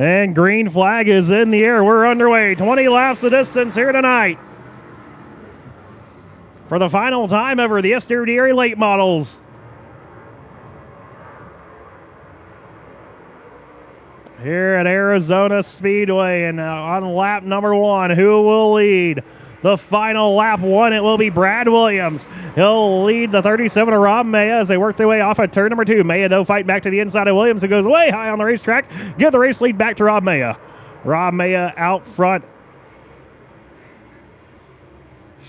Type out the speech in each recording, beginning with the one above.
And green flag is in the air. We're underway. 20 laps the distance here tonight. For the final time ever, the SWDRA late models. Here at Arizona Speedway, and on lap number 1, who will lead the final lap 1? It will be Brad Williams. He'll lead the 37 of Rob Maya as they work their way off at turn number 2. Maya no fight back to the inside of Williams, who goes way high on the racetrack. Give the race lead back to Rob Maya. Rob Maya out front,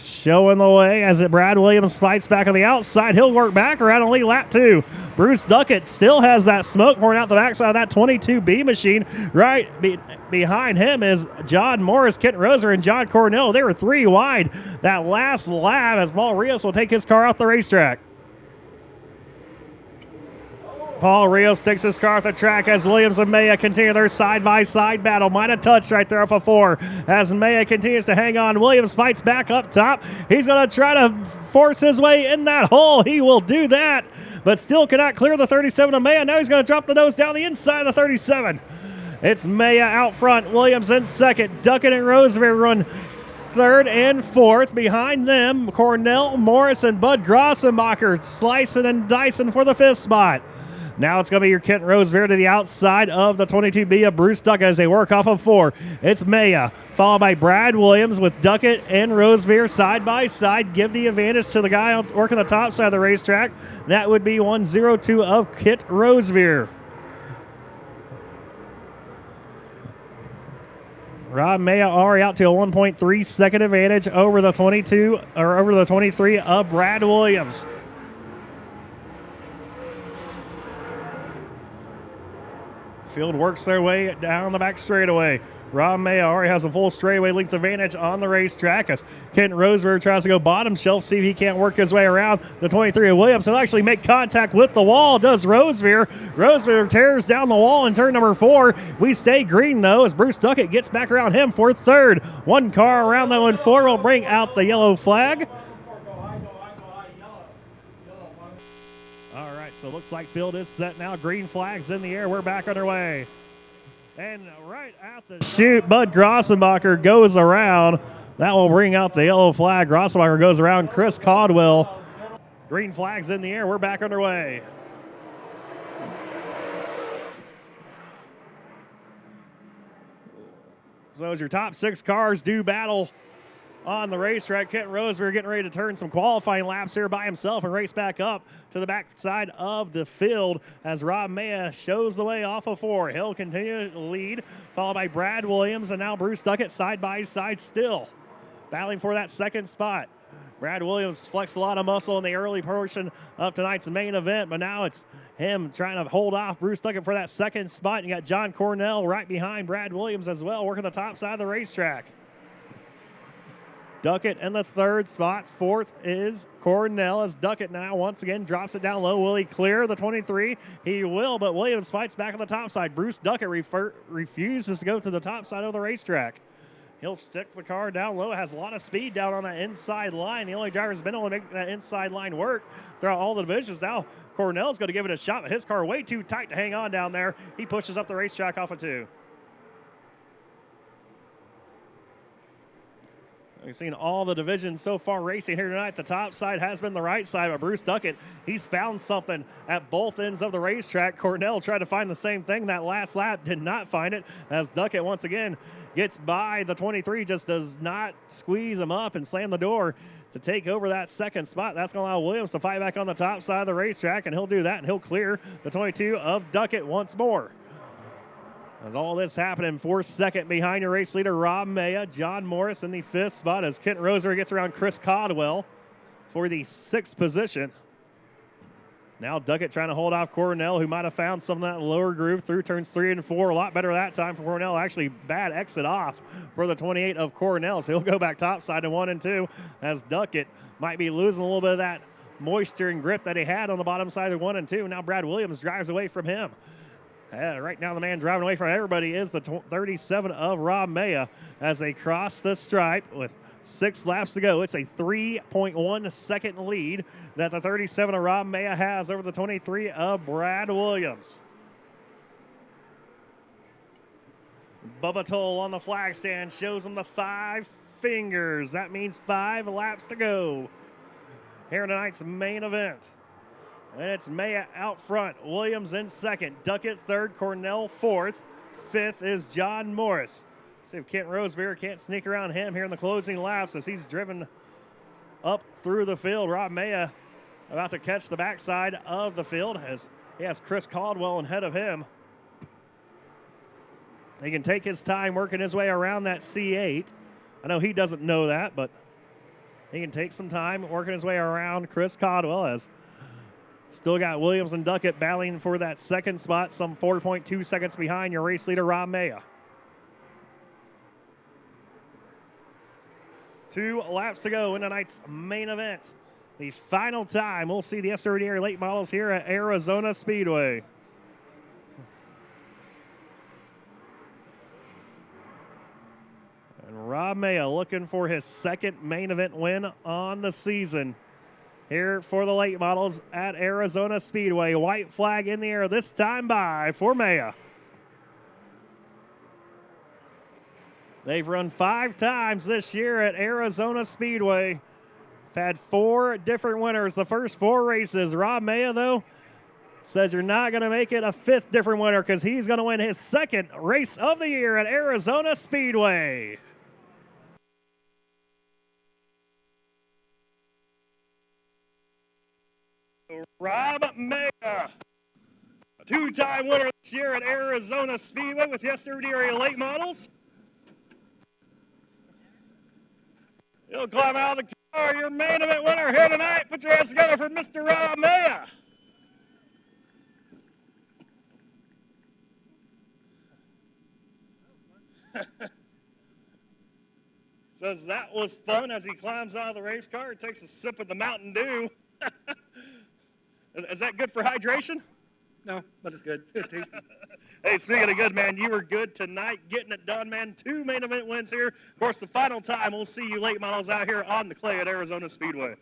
showing the way as Brad Williams fights back on the outside. He'll work back around and lead lap 2. Bruce Duckett still has that smoke pouring out the backside of that 22B machine. Right behind him is John Morris, Kent Roser, and John Cornell. They were 3 wide that last lap as Paul Rios will take his car off the racetrack. Paul Rios takes his car off the track as Williams and Maya continue their side-by-side battle. Might have touched right there off of 4 as Maya continues to hang on. Williams fights back up top. He's going to try to force his way in that hole. He will do that, but still cannot clear the 37 of Maya. Now he's going to drop the nose down the inside of the 37. It's Maya out front. Williams in second. Duckett and Roseberry run third and fourth. Behind them, Cornell, Morris, and Bud Grossenbacher slicing and dicing for the 5th spot. Now it's going to be your Kent Rosevear to the outside of the 22B of Bruce Duckett as they work off of 4. It's Maya, followed by Brad Williams with Duckett and Rosevear side by side. Give the advantage to the guy working the top side of the racetrack. That would be 102 of Kent Rosevear. Rob Maya already out to a 1.3 second advantage over the 23 of Brad Williams. Field works their way down the back straightaway. Rob Maya already has a full straightaway length advantage on the racetrack as Kent Roseberry tries to go bottom shelf, see if he can't work his way around the 23 of Williams. He'll actually make contact with the wall, does Rosevear. Rosevear tears down the wall in turn number 4. We stay green, though, as Bruce Duckett gets back around him for third. One car around, though, and 4 will bring out the yellow flag. So looks like field is set now. Green flags in the air. We're back underway. And right at the shoot, Bud Grossenbacher goes around. That will bring out the yellow flag. Grossenbacher goes around Chris Caldwell. Green flags in the air. We're back underway. So as your top 6 cars do battle on the racetrack, Kent Rosevear getting ready to turn some qualifying laps here by himself and race back up to the back side of the field as Rob Maya shows the way off of 4. He'll continue to lead, followed by Brad Williams, and now Bruce Duckett side by side still battling for that 2nd spot. Brad Williams flexed a lot of muscle in the early portion of tonight's main event, but now it's him trying to hold off Bruce Duckett for that 2nd spot. You got John Cornell right behind Brad Williams as well, working the top side of the racetrack. Duckett in the 3rd spot. 4th is Cornell as Duckett now once again drops it down low. Will he clear the 23? He will, but Williams fights back on the top side. Bruce Duckett refuses to go to the top side of the racetrack. He'll stick the car down low. It has a lot of speed down on that inside line. The only driver has been able to make that inside line work throughout all the divisions. Now Cornell's going to give it a shot, but his car way too tight to hang on down there. He pushes up the racetrack off of 2. We've seen all the divisions so far racing here tonight. The top side has been the right side, but Bruce Duckett, he's found something at both ends of the racetrack. Cornell tried to find the same thing that last lap, did not find it, as Duckett once again gets by the 23, just does not squeeze him up and slam the door to take over that 2nd spot. That's going to allow Williams to fight back on the top side of the racetrack, and he'll do that, and he'll clear the 22 of Duckett once more. As all this happening, 4th second behind your race leader, Rob Maya. John Morris in the 5th spot as Kent Rosevear gets around Chris Caldwell for the 6th position. Now Duckett trying to hold off Cornell, who might have found some of that lower groove through turns 3 and 4. A lot better that time for Cornell. Actually, bad exit off for the 28 of Cornell. So he'll go back topside to 1 and 2 as Duckett might be losing a little bit of that moisture and grip that he had on the bottom side of 1 and 2. Now Brad Williams drives away from him. Right now the man driving away from everybody is the 37 of Rob Maya as they cross the stripe with 6 laps to go. It's a 3.1 second lead that the 37 of Rob Maya has over the 23 of Brad Williams. Bubba Toll on the flag stand shows him the 5 fingers. That means 5 laps to go here tonight's main event. And it's Maya out front, Williams in second, Duckett third, Cornell fourth, fifth is John Morris. See if Kent Rosebeer can't sneak around him here in the closing laps as he's driven up through the field. Rob Maya about to catch the backside of the field as he has Chris Caldwell ahead of him. He can take his time working his way around that C8. I know he doesn't know that, but he can take some time working his way around Chris Caldwell as still got Williams and Duckett battling for that second spot, some 4.2 seconds behind your race leader, Rob Maya. 2 laps to go in tonight's main event. The final time we'll see the SWDRA late models here at Arizona Speedway. And Rob Maya looking for his second main event win on the season here for the late models at Arizona Speedway. White flag in the air this time for Maya. They've run 5 times this year at Arizona Speedway. Had 4 different winners the first 4 races. Rob Maya, though, says you're not going to make it a 5th different winner because he's going to win his second race of the year at Arizona Speedway. Rob Maya, a 2-time winner this year at Arizona Speedway with the SWDRA late models. He'll climb out of the car, your main event winner here tonight. Put your hands together for Mr. Rob Maya. Says that was fun as he climbs out of the race car and takes a sip of the Mountain Dew. Is that good for hydration? No, but it's good. It's tasty. Hey, speaking of good, man, you were good tonight, getting it done, man. 2 main event wins here. Of course, the final time we'll see you late models out here on the clay at Arizona Speedway.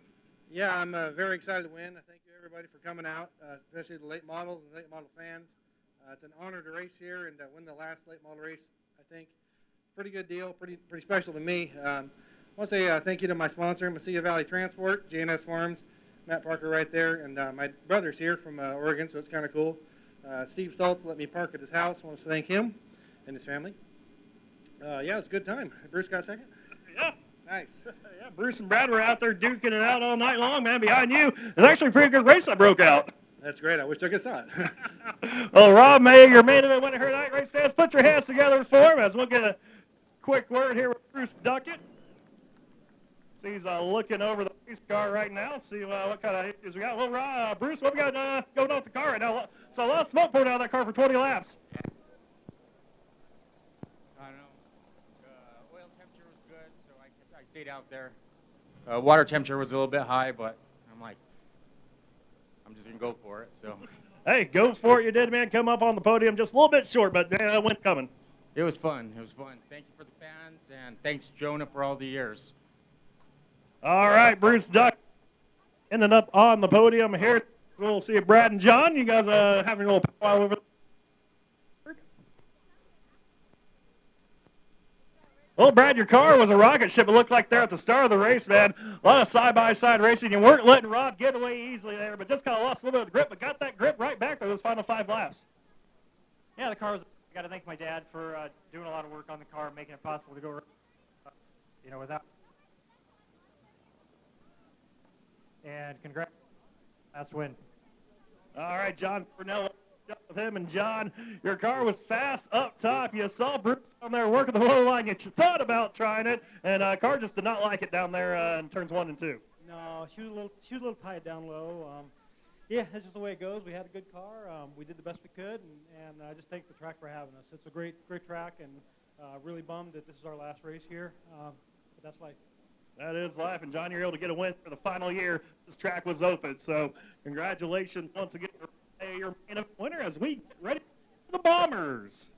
Yeah, I'm very excited to win. I thank you, everybody, for coming out, especially the late models and late model fans. It's an honor to race here and win the last late model race, I think. Pretty good deal, pretty special to me. I want to say thank you to my sponsor, Mesilla Valley Transport, J&S Farms, Matt Parker right there, and my brother's here from Oregon, so it's kind of cool. Steve Stoltz let me park at his house. I want to thank him and his family. Yeah, it's a good time. Bruce got second? Yeah. Nice. Yeah, Bruce and Brad were out there duking it out all night long, man, behind you. It's actually a pretty good race that broke out. That's great. I wish I could saw it. Well, Rob May, your main event winner here tonight, race fans, put your hands together for him as we'll get a quick word here with Bruce Duckett. So he's looking over the race car right now, see what kind of issues we got. Well, Bruce, what we got going on with the car right now? So a lot of smoke pouring out of that car for 20 laps. I don't know. Oil temperature was good, so I stayed out there. Water temperature was a little bit high, but I'm like, I'm just going to go for it. So. Hey, go for it. You did, man. Come up on the podium just a little bit short, but man, it went coming. It was fun. It was fun. Thank you for the fans, and thanks, Jonah, for all the years. All right, Bruce Duck ending up on the podium here. We'll see Brad and John. You guys having a little powwow over there. Well, Brad, your car was a rocket ship. It looked like there at the start of the race, man. A lot of side-by-side racing. You weren't letting Rob get away easily there, but just kind of lost a little bit of the grip, but got that grip right back to those final 5 laps. Yeah, the car was. I got to thank my dad for doing a lot of work on the car, making it possible to go, without. And congrats, last win. All right, John Cornell with him. And John, your car was fast up top. You saw Bruce on there working the low line. You thought about trying it, and car just did not like it down there in turns 1 and 2. No, she was a little tied down low. Yeah, that's just the way it goes. We had a good car. We did the best we could, and I just thank the track for having us. It's a great track, and really bummed that this is our last race here. But that's life. That is life, and John, you're able to get a win for the final year. This track was open, so congratulations once again for your main event winner as we get ready for the Bombers.